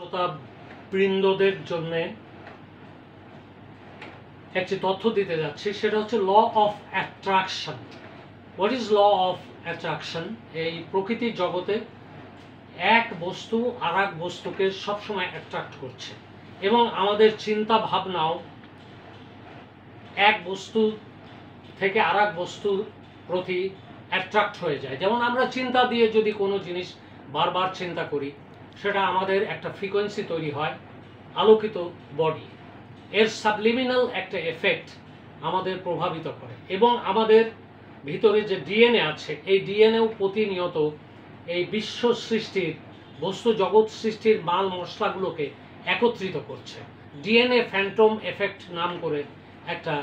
শ্রোতা বৃন্দদের জন্য একটি তথ্য দিতে যাচ্ছি, সেটা হচ্ছে law of attraction. What is law of attraction? এই প্রকৃতির জগতে এক বস্তু আর এক বস্তুকে সবসময় অ্যাট্রাক্ট করছে, এবং আমাদের চিন্তা ভাবনাও এক বস্তু থেকে আর এক বস্তুর প্রতি অ্যাট্রাক্ট হয়ে যায়। যেমন আমরা চিন্তা দিয়ে যদি কোনো জিনিস বারবার চিন্তা করি, সেটা আমাদের একটা ফ্রিকোয়েন্সি তৈরি হয়, আলোকিত বডি। এর সাবলিমিনাল একটা এফেক্ট আমাদের প্রভাবিত করে, এবং আমাদের ভিতরে যে ডিএনএ আছে, এই ডিএনএও প্রতিনিয়ত এই বিশ্ব সৃষ্টির, বস্তু জগৎ সৃষ্টির মাল মশলাগুলোকে একত্রিত করছে। ডিএনএ ফ্যান্টম এফেক্ট নাম করে একটা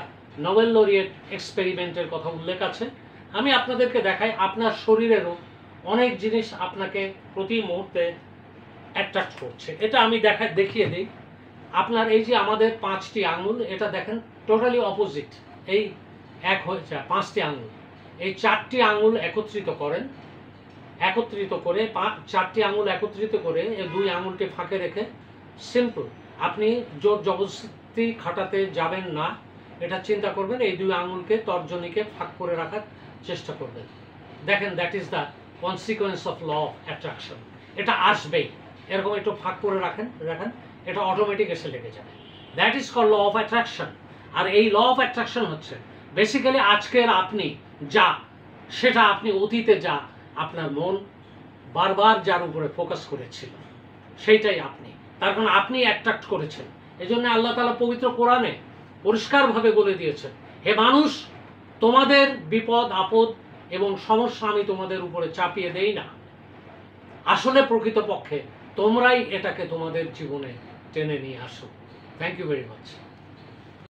নোবেল লরিয়েট এক্সপেরিমেন্টের কথা উল্লেখ আছে। আমি আপনাদেরকে দেখাই, আপনার শরীরেরও অনেক জিনিস আপনাকে প্রতি মুহূর্তে অ্যাট্রাক্ট করছে। এটা আমি দেখিয়ে দিই। আপনার এই যে আমাদের 5টি আঙুল, এটা দেখেন টোটালি অপোজিট। এই এক হয়েছে 5টি আঙুল, এই 4টি আঙুল একত্রিত করেন, একত্রিত করে 4টি আঙুল একত্রিত করে এই 2 আঙুলকে ফাঁকে রেখে সিম্পল, আপনি জোর জবরদস্তি খাটাতে যাবেন না, এটা চিন্তা করবেন, এই 2 আঙুলকে তর্জনীকে ফাঁক করে রাখার চেষ্টা করবেন। দেখেন, that is the consequence of law of attraction. এটা আসবেই, এরকম একটু ফাঁক করে রাখেন, এটা অটোমেটিক এসে লেগে যাবে। That is call law of attraction. আর এই ল অফ অ্যাট্রাকশন হচ্ছে বেসিক্যালি আজকের আপনি যা, সেটা আপনি অতীতে যা, আপনার মন বারবার যার উপরে ফোকাস করেছিল, সেইটাই আপনি, তার কারণ আপনি অ্যাট্রাক্ট করেছেন। এই জন্য আল্লাহ তাআলা পবিত্র কোরআনে পরিষ্কারভাবে বলে দিয়েছেন, হে মানুষ, তোমাদের বিপদ আপদ এবং সমস্যা আমি তোমাদের উপরে চাপিয়ে দেই না, আসলে প্রকৃতপক্ষে তোমরাই এটাকে তোমাদের জীবনে টেনে নিয়ে আসো। Thank you very much.